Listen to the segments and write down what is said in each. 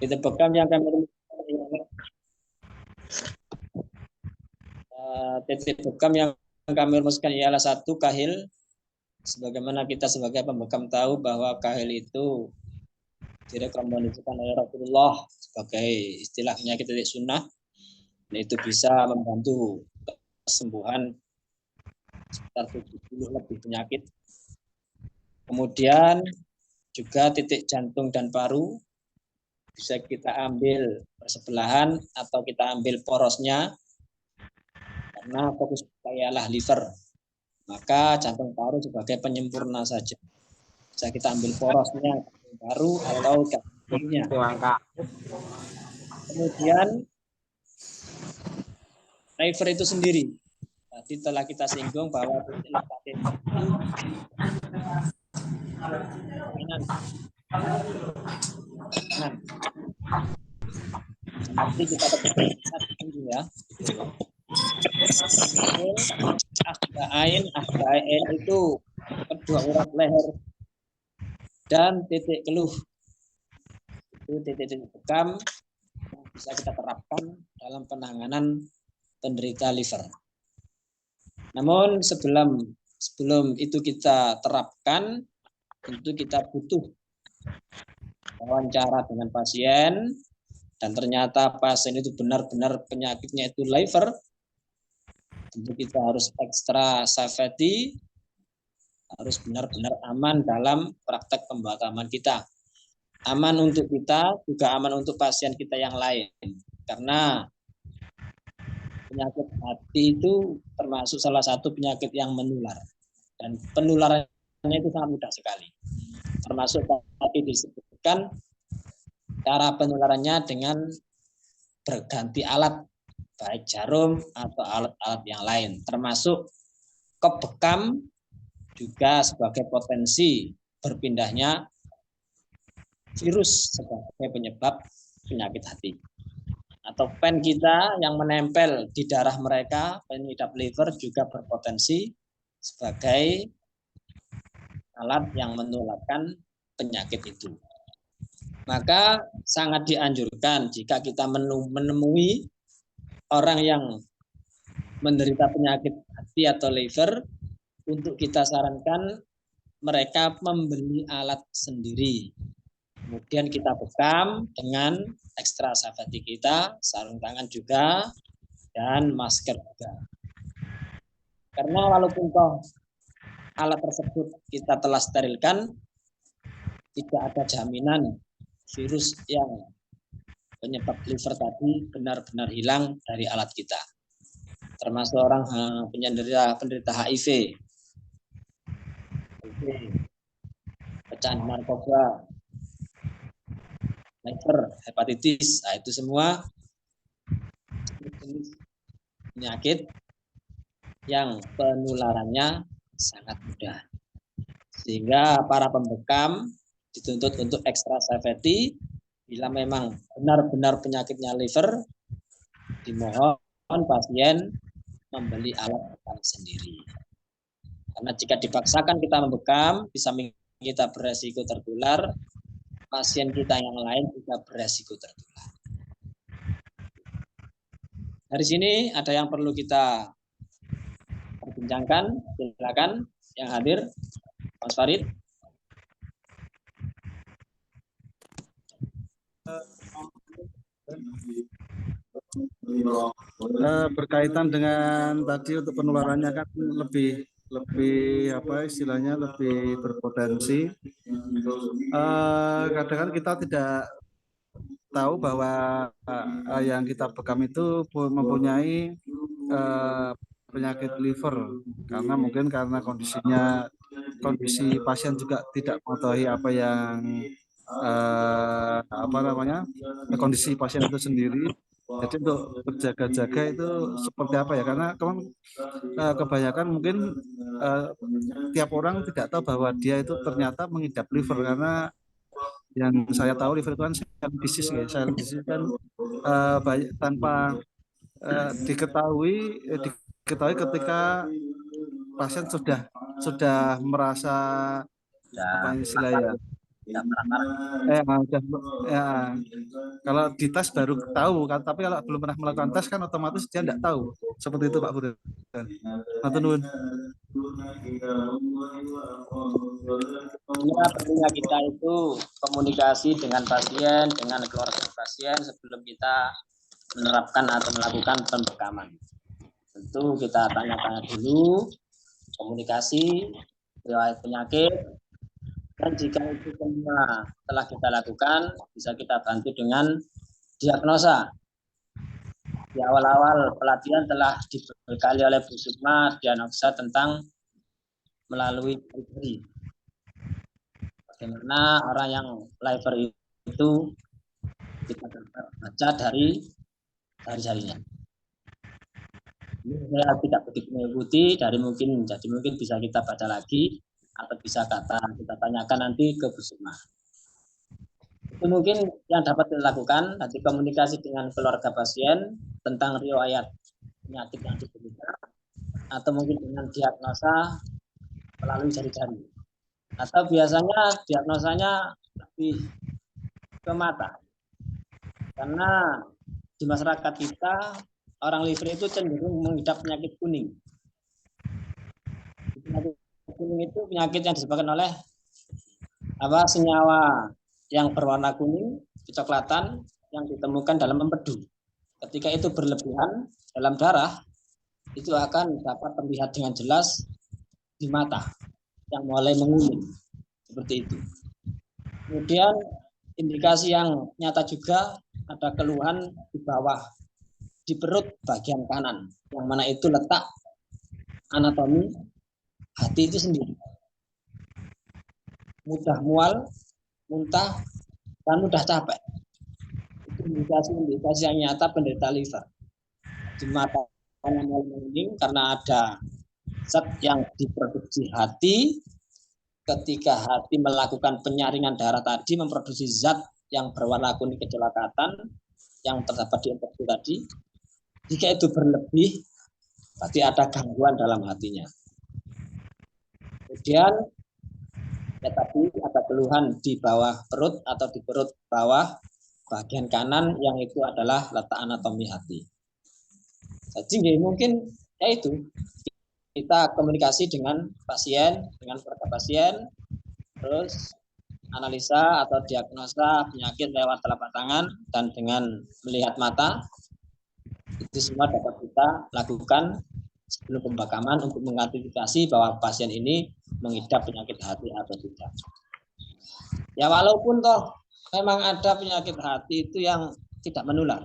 Titik bekam yang kami titik bekam yang kami rumuskan ialah satu kahil. Sebagaimana kita sebagai pembekam tahu bahwa kahil itu direkomendasikan oleh Rasulullah sebagai istilah penyakit titik sunnah, dan itu bisa membantu kesembuhan sekitar 70 lebih penyakit. Kemudian juga titik jantung dan paru bisa kita ambil bersebelahan atau kita ambil porosnya, karena fokus ialah liver. Maka jantung paru sebagai penyempurna saja. Bisa kita ambil porosnya jantung paru atau jantungnya. Kemudian liver itu sendiri. Tadi telah kita singgung bahwa titik letaknya itu kanan. Nanti kita singgung ya. Ahdain itu kedua urat leher dan titik keluh. Itu titik-titik bekam yang bisa kita terapkan dalam penanganan penderita liver. Namun sebelum itu kita terapkan, tentu kita butuh wawancara dengan pasien, dan ternyata pasien itu benar-benar penyakitnya itu liver. Tentu kita harus extra safety, harus benar-benar aman dalam praktek pembekaman kita. Aman untuk kita, juga aman untuk pasien kita yang lain. Karena penyakit hati itu termasuk salah satu penyakit yang menular. Dan penularannya itu sangat mudah sekali. Termasuk tadi disebutkan cara penularannya dengan berganti alat, baik jarum atau alat-alat yang lain. Termasuk kebekam juga sebagai potensi berpindahnya virus sebagai penyebab penyakit hati. Atau pen kita yang menempel di darah mereka, pengidap liver, juga berpotensi sebagai alat yang menularkan penyakit itu. Maka sangat dianjurkan jika kita menemui orang yang menderita penyakit hati atau liver, untuk kita sarankan mereka membeli alat sendiri. Kemudian kita bekam dengan ekstra safety kita, sarung tangan juga, dan masker juga. Karena walaupun toh alat tersebut kita telah sterilkan, tidak ada jaminan virus yang penyebab liver tadi benar-benar hilang dari alat kita. Termasuk orang penderita HIV, pecahan narkoba, liver, hepatitis, nah itu semua penyakit yang penularannya sangat mudah. Sehingga para pembekam dituntut untuk extra safety. Bila memang benar-benar penyakitnya liver, dimohon pasien membeli alat bekam sendiri. Karena jika dipaksakan kita membekam, bisa kita beresiko tertular, pasien kita yang lain juga beresiko tertular. Dari sini ada yang perlu kita perbincangkan, silakan yang hadir, Mas Farid. Berkaitan dengan tadi untuk penularannya kan lebih apa istilahnya, lebih berpotensi. Kadang kan kita tidak tahu bahwa yang kita bekam itu mempunyai penyakit liver, karena mungkin karena kondisi pasien juga tidak mengetahui apa yang kondisi pasien itu sendiri. Jadi untuk berjaga-jaga itu seperti apa ya? Karena kebanyakan mungkin tiap orang tidak tahu bahwa dia itu ternyata mengidap liver, karena yang saya tahu liver itu kan silent disease ya. Silent disease kan banyak tanpa diketahui ketika pasien sudah merasa apa istilahnya, tidak marah-marah. Ya, kalau di tes baru tahu kan, tapi kalau belum pernah melakukan tes kan otomatis dia tidak tahu. Seperti itu Pak Burhan. Matur nuwun. Ya, pentingnya kita itu komunikasi dengan pasien, dengan keluarga pasien sebelum kita menerapkan atau melakukan pembekaman. Tentu kita tanya-tanya dulu, komunikasi, riwayat penyakit, dan jika itu semua telah kita lakukan, bisa kita bantu dengan diagnosa. Di awal-awal pelatihan telah dibekali oleh Bu Sukma diagnosa tentang melalui ciri-ciri. Bagaimana orang yang liver itu kita dapat baca dari jari-jarinya. Ini saya tidak begitu mengikuti, jadi mungkin bisa kita baca lagi atau bisa kita tanyakan nanti ke Bu Sukma. Itu mungkin yang dapat dilakukan, nanti komunikasi dengan keluarga pasien tentang riwayat penyakit yang diderita, atau mungkin dengan diagnosa melalui jari-jari. Atau biasanya diagnosanya lebih ke mata. Karena di masyarakat kita, orang liver itu cenderung mengidap penyakit kuning. Penyakit kuning itu penyakit yang disebabkan oleh senyawa yang berwarna kuning, kecoklatan yang ditemukan dalam empedu. Ketika itu berlebihan dalam darah, itu akan dapat terlihat dengan jelas di mata yang mulai menguning seperti itu. Kemudian indikasi yang nyata juga ada keluhan di bawah di perut bagian kanan, yang mana itu letak anatomi hati itu sendiri. Mudah mual, muntah, dan mudah capek. Itu indikasi yang nyata penderita liver. Di mata mulai menguning karena ada zat yang diproduksi hati. Ketika hati melakukan penyaringan darah tadi, memproduksi zat yang berwarna kuning kecoklatan yang terdapat di empedu tadi. Jika itu berlebih, berarti ada gangguan dalam hatinya. Kemudian ya tadi ada keluhan di bawah perut atau di perut bawah bagian kanan yang itu adalah letak anatomi hati. Jadi mungkin ya itu kita komunikasi dengan pasien, dengan keluarga pasien, terus analisa atau diagnosa penyakit lewat telapak tangan dan dengan melihat mata. Itu semua dapat kita lakukan sebelum pembekaman untuk mengantisipasi bahwa pasien ini mengidap penyakit hati atau tidak. Ya walaupun toh memang ada penyakit hati itu yang tidak menular,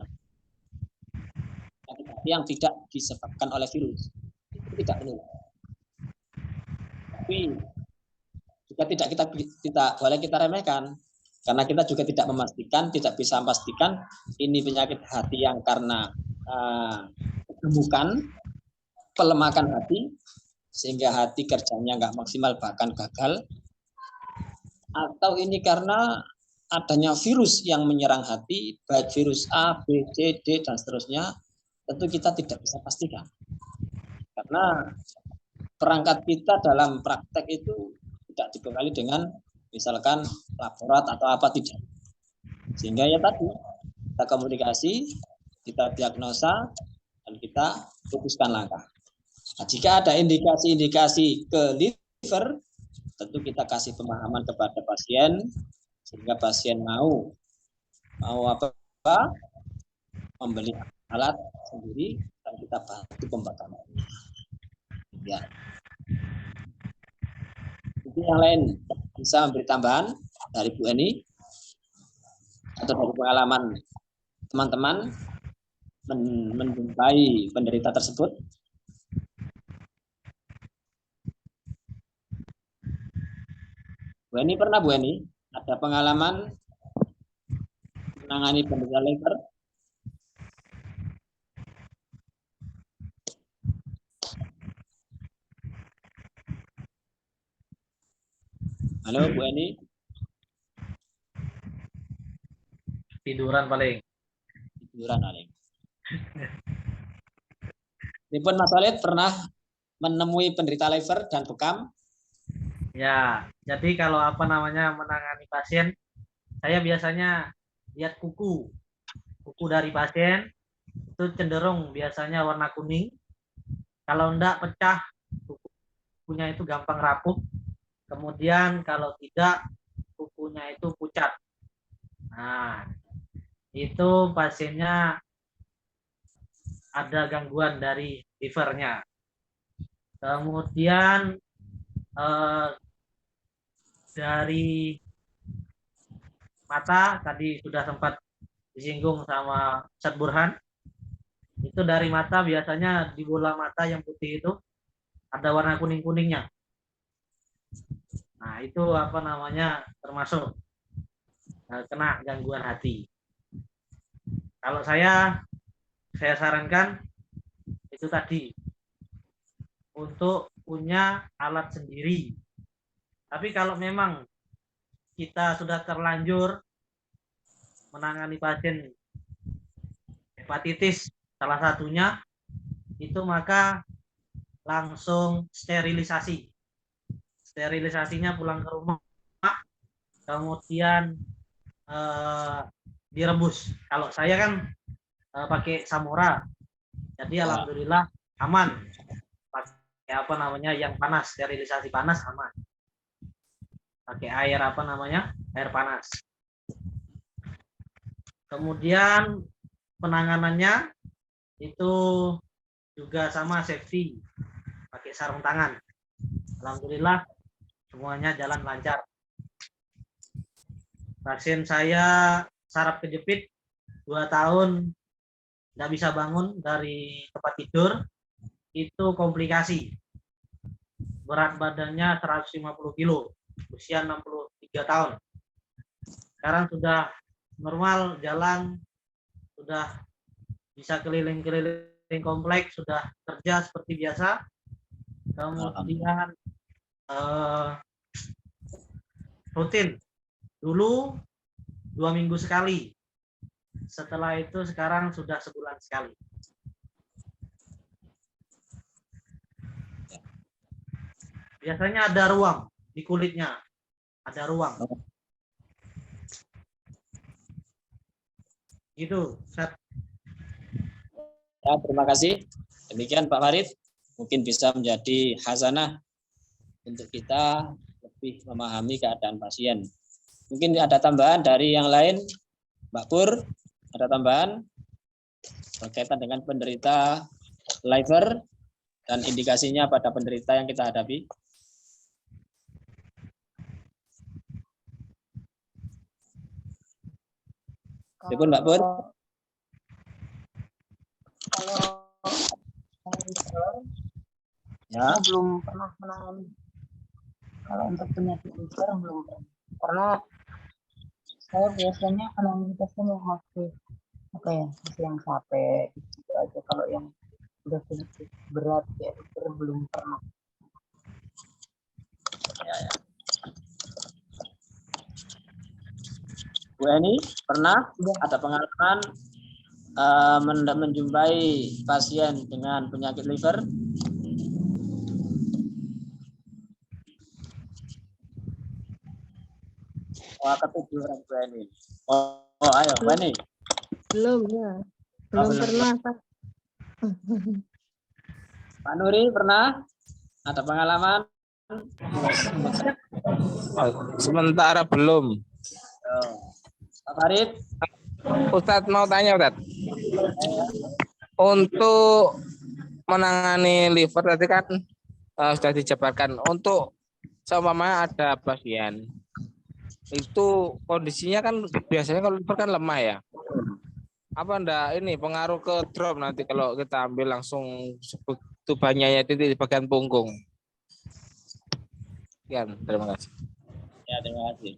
penyakit hati yang tidak disebabkan oleh virus, itu tidak menular. Tapi juga tidak boleh kita remehkan, karena kita juga tidak memastikan, tidak bisa memastikan ini penyakit hati yang karena kegemukan, pelemakan hati, sehingga hati kerjanya nggak maksimal bahkan gagal, atau ini karena adanya virus yang menyerang hati, baik virus A, B, C, D, dan seterusnya, tentu kita tidak bisa pastikan. Karena perangkat kita dalam praktek itu tidak dibekali dengan misalkan laborat atau apa tidak. Sehingga ya tadi, kita komunikasi, kita diagnosa, dan kita putuskan langkah. Nah, jika ada indikasi-indikasi ke liver, tentu kita kasih pemahaman kepada pasien sehingga pasien mau membeli alat sendiri dan kita bantu pembekaman. Ya. Itu yang lain bisa memberi tambahan dari Bu Eni atau dari pengalaman teman-teman menjumpai penderita tersebut. Bu Eni pernah Bu Eni ada pengalaman menangani penderita liver? Halo Bu Eni. Tiduran paling. Ini pun Mas Walid pernah menemui penderita liver dan bekam? Ya, jadi kalau apa namanya menangani pasien, saya biasanya lihat kuku dari pasien itu cenderung biasanya warna kuning. Kalau enggak pecah, kukunya itu gampang rapuh. Kemudian kalau tidak, kukunya itu pucat. Nah, itu pasiennya ada gangguan dari livernya. Kemudian dari mata tadi sudah sempat disinggung sama Ustadz Burhan. Itu dari mata biasanya di bola mata yang putih itu ada warna kuning-kuningnya. Nah, itu apa namanya termasuk kena gangguan hati. Kalau saya sarankan itu tadi untuk punya alat sendiri. Tapi kalau memang kita sudah terlanjur menangani pasien hepatitis salah satunya, itu maka langsung sterilisasi. Sterilisasinya pulang ke rumah, kemudian direbus. Kalau saya kan pakai Samura, jadi alhamdulillah aman. Pakai apa namanya yang panas, sterilisasi panas aman. Pakai air apa namanya air panas. Kemudian penanganannya itu juga sama safety, pakai sarung tangan. Alhamdulillah semuanya jalan lancar. Pasien saya saraf kejepit 2 tahun nggak bisa bangun dari tempat tidur, itu komplikasi. Berat badannya 150 kilo, usia 63 tahun. Sekarang sudah normal, jalan, sudah bisa keliling-keliling kompleks, sudah kerja seperti biasa. Kemudian rutin. Dulu 2 minggu sekali. Setelah itu sekarang sudah sebulan sekali. Biasanya ada ruam di kulitnya. Ada ruam. Gitu, Ustaz. Ya, terima kasih. Demikian Pak Farid. Mungkin bisa menjadi hasanah untuk kita lebih memahami keadaan pasien. Mungkin ada tambahan dari yang lain, Mbak Pur, ada tambahan berkaitan dengan penderita liver dan indikasinya pada penderita yang kita hadapi. Sipun Mbak Pur. Kalau Ya. belum pernah menangani. Kalau untuk penyakit liver belum pernah. Karena saya biasanya menangani pasien yang masih yang capek gitu aja. Kalau yang udah sedikit berat ya liver belum pernah. Ya. Bu Eni pernah ada pengalaman menjumpai pasien dengan penyakit liver? Wah, ketiduran Bu Eni. Oh, ayo Bu Eni. Belum ya. Belum pernah, Pak. Pak Nuri pernah ada pengalaman? Sementara belum. Pak Farid? Ustadz mau tanya, Ustadz. Untuk menangani liver tadi kan sudah dijabarkan. Untuk seumpamanya ada pasien itu kondisinya kan biasanya kalau liver kan lemah ya. Apa enggak ini pengaruh ke drop nanti kalau kita ambil langsung tubannya itu di bagian punggung? Sekian, terima kasih. Ya, terima kasih.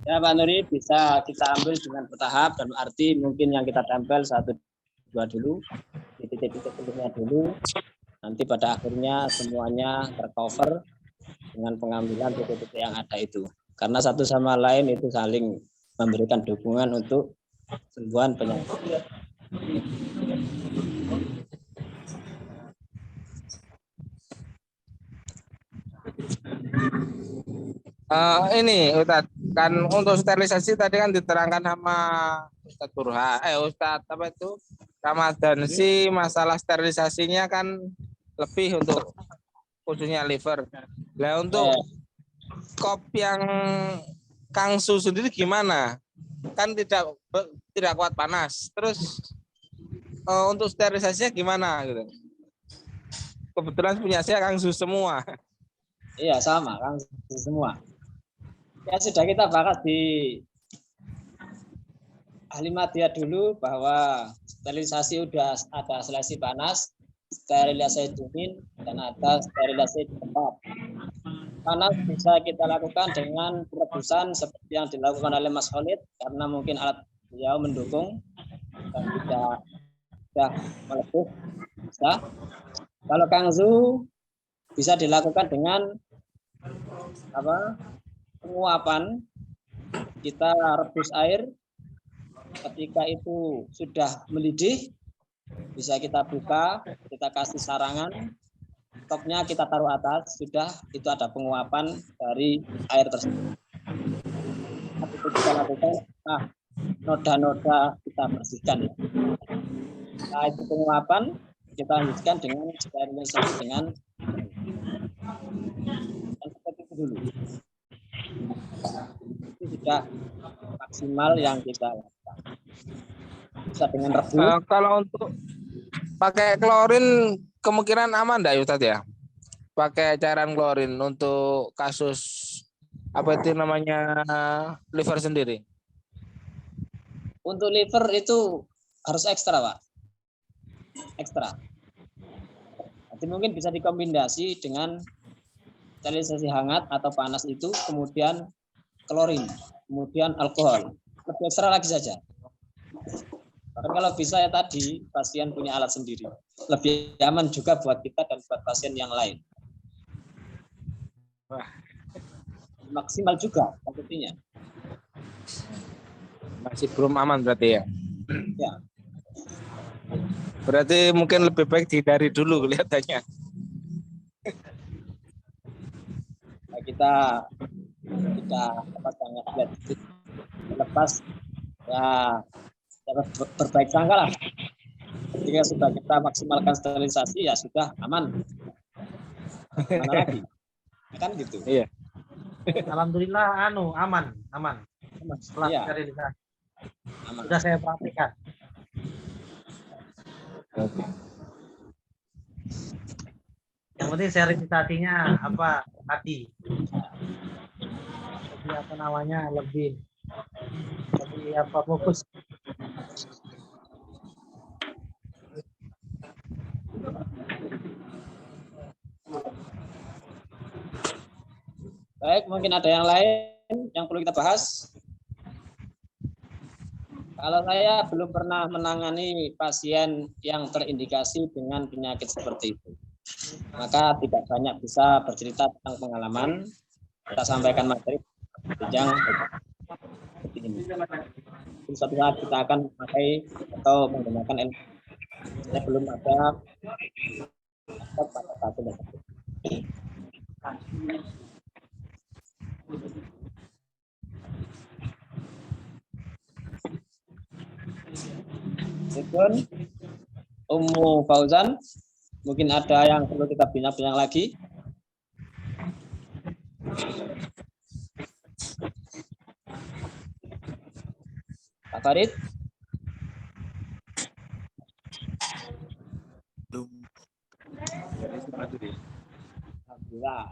Ya Pak Nuri, bisa kita ambil dengan bertahap, dan arti mungkin yang kita tempel 1, 2 dulu, titik-titiknya dulu, nanti pada akhirnya semuanya tercover dengan pengambilan titik-titik yang ada itu. Karena satu sama lain itu saling memberikan dukungan untuk kesembuhan penyakit. Ini Ustadz, kan untuk sterilisasi tadi kan diterangkan sama Ustadz Ustadz apa itu Ramadan sih, masalah sterilisasinya kan lebih untuk khususnya liver. Nah untuk kop yang Kangsu sendiri gimana? Kan tidak kuat panas. Terus untuk sterilisasinya gimana gitu? Kebetulan punya saya Kangsu semua. Iya sama Kangsu semua. Ya sudah kita bahas di ahli media dulu bahwa sterilisasi udah ada sterilisasi panas, sterilisasi dingin, dan ada sterilisasi tempat. Panas bisa kita lakukan dengan perebusan seperti yang dilakukan oleh Mas Khalid karena mungkin alat beliau mendukung dan tidak melepuh. Bisa. Kalau Kangsu bisa dilakukan dengan penguapan. Kita rebus air, ketika itu sudah mendidih bisa kita buka, kita kasih sarangan, topnya kita taruh atas, sudah itu ada penguapan dari air tersebut. Itu kita lakukan, noda-noda kita bersihkan ya. Nah itu penguapan, kita lanjutkan dengan sterilisasi dengan seperti itu dulu. Itu sudah maksimal yang kita lakukan. Bisa dengan rebus. Kalau untuk pakai klorin kemungkinan aman enggak Ustadz ya? Pakai cairan klorin untuk kasus apa itu namanya liver sendiri? Untuk liver itu harus ekstra, Pak. Ekstra. Nanti mungkin bisa dikombinasi dengan sterilisasi hangat atau panas itu, kemudian klorin, kemudian alkohol. Lebih ekstra lagi saja. Karena kalau bisa ya tadi pasien punya alat sendiri. Lebih aman juga buat kita dan buat pasien yang lain. Wah. Maksimal juga tentunya. Masih belum aman berarti ya? Ya. Berarti mungkin lebih baik dihindari dulu kelihatannya. Nah, kita sangat lihat lepas ya berbaik sangka lah. Ketika sudah kita maksimalkan sterilisasi ya sudah aman. Mana lagi? Kan gitu. Iya. Alhamdulillah aman. Setelah Iya. sterilisasi. Aman. Sudah saya perhatikan. Oke. Yang penting sterilisasinya apa tadi? Jadi apa namanya lebih fokus. Baik, mungkin ada yang lain yang perlu kita bahas. Kalau saya belum pernah menangani pasien yang terindikasi dengan penyakit seperti itu, maka tidak banyak bisa bercerita tentang pengalaman. Kita sampaikan materi yang seperti ini. Suatu saat kita akan memakai atau menggunakan ilmu. Saya belum ada pada satu tersebut. Meskipun Ummu Fauzan, mungkin ada yang perlu kita bincang-bincang lagi. Pak Farid? Belum. Alhamdulillah.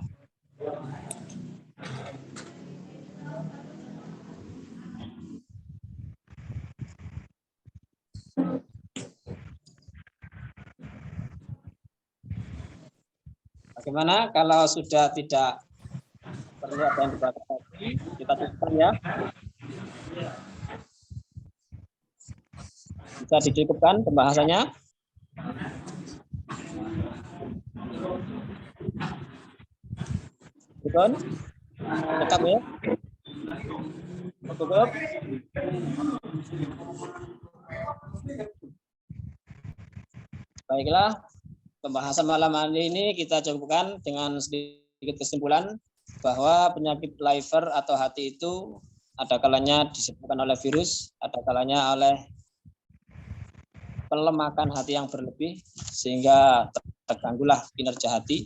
Bagaimana kalau sudah tidak perlu ada yang dibahas lagi, kita cukupkan ya. Bisa dicukupkan pembahasannya. Betul? Cukup ya? Cukup? Baiklah, pembahasan malam hari ini kita cukupkan dengan sedikit kesimpulan bahwa penyakit liver atau hati itu ada kalanya disebabkan oleh virus, ada kalanya oleh pelemakan hati yang berlebih sehingga terganggulah kinerja hati.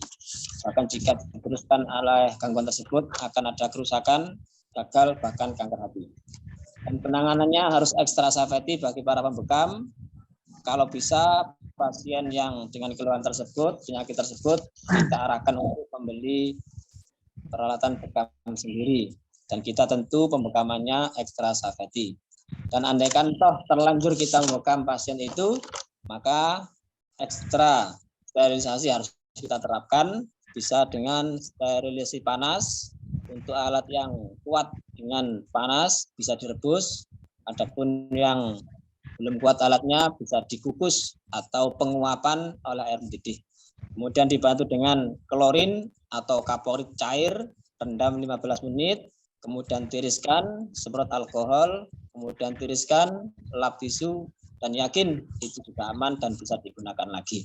Bahkan jika diteruskan oleh gangguan tersebut akan ada kerusakan, gagal, bahkan kanker hati. Dan penanganannya harus extra safety bagi para pembekam. Kalau bisa pasien yang dengan keluhan tersebut, penyakit tersebut, kita arahkan untuk membeli peralatan bekam sendiri. Dan kita tentu pembekamannya extra safety. Dan andaikan toh terlanjur kita membekam pasien itu, maka ekstra sterilisasi harus kita terapkan, bisa dengan sterilisasi panas. Untuk alat yang kuat dengan panas bisa direbus, adapun yang belum kuat alatnya bisa dikukus atau penguapan oleh air mendidih. Kemudian dibantu dengan klorin atau kaporit cair, rendam 15 menit, kemudian tiriskan, semprot alkohol, kemudian tiriskan, lap tisu, dan yakin itu juga aman dan bisa digunakan lagi.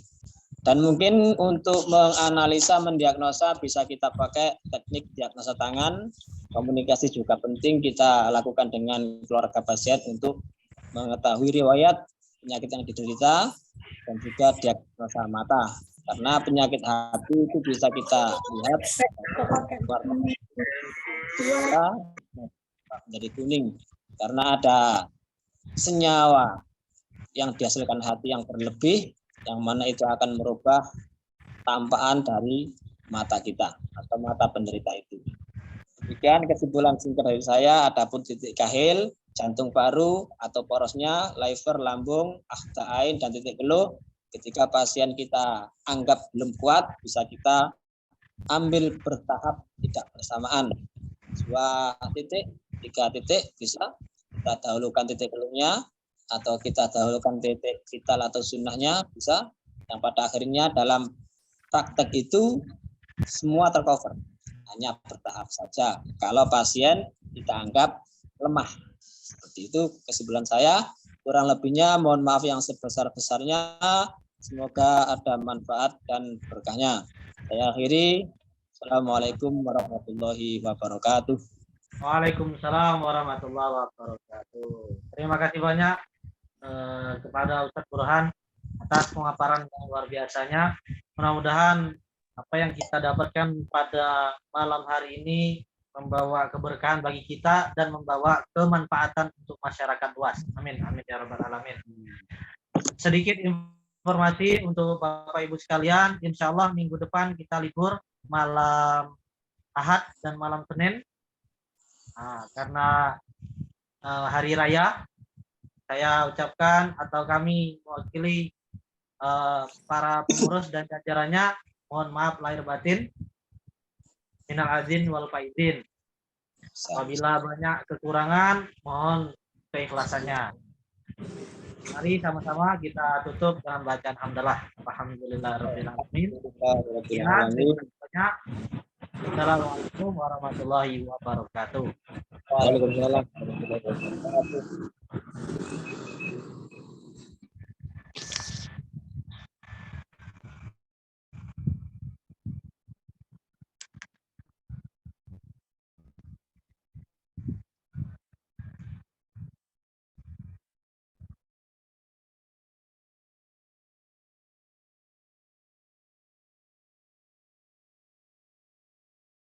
Dan mungkin untuk menganalisa, mendiagnosa bisa kita pakai teknik diagnosa tangan. Komunikasi juga penting kita lakukan dengan keluarga pasien untuk mengetahui riwayat penyakit yang diderita dan juga diagnosa mata. Karena penyakit hati itu bisa kita lihat menjadi kuning karena ada senyawa yang dihasilkan hati yang berlebih, yang mana itu akan merubah tampaan dari mata kita atau mata penderita itu. Demikian kesimpulan singkat dari saya. Adapun titik kahil, jantung paru atau porosnya, liver, lambung, akhta ain, dan titik keluh, ketika pasien kita anggap belum kuat, bisa kita ambil bertahap, tidak bersamaan. 2 titik, 3 titik bisa kita dahulukan titik keluhnya, atau kita dahulukan titik vital atau sunnahnya bisa, yang pada akhirnya dalam praktek itu semua tercover, hanya bertahap saja kalau pasien kita anggap lemah. Seperti itu kesimpulan saya. Kurang lebihnya mohon maaf yang sebesar-besarnya. Semoga ada manfaat dan berkahnya. Saya akhiri. Assalamualaikum warahmatullahi wabarakatuh. Waalaikumsalam warahmatullahi wabarakatuh. Terima kasih banyak kepada Ustadz Burhan atas pemaparan yang luar biasanya. Mudah-mudahan apa yang kita dapatkan pada malam hari ini membawa keberkahan bagi kita dan membawa kemanfaatan untuk masyarakat luas. Amin, amin ya rabbal alamin. Sedikit informasi untuk Bapak Ibu sekalian, insya Allah minggu depan kita libur malam Ahad dan malam Senin. Karena hari raya, saya ucapkan atau kami mewakili para pengurus dan jajarannya, mohon maaf lahir batin, minal azin wal faizin. Apabila banyak kekurangan, mohon keikhlasannya. Mari sama-sama kita tutup dengan bacaan hamdalah. Alhamdulillahirabbil alamin. Assalamualaikum warahmatullahi wabarakatuh. Waalaikumsalam warahmatullahi wabarakatuh.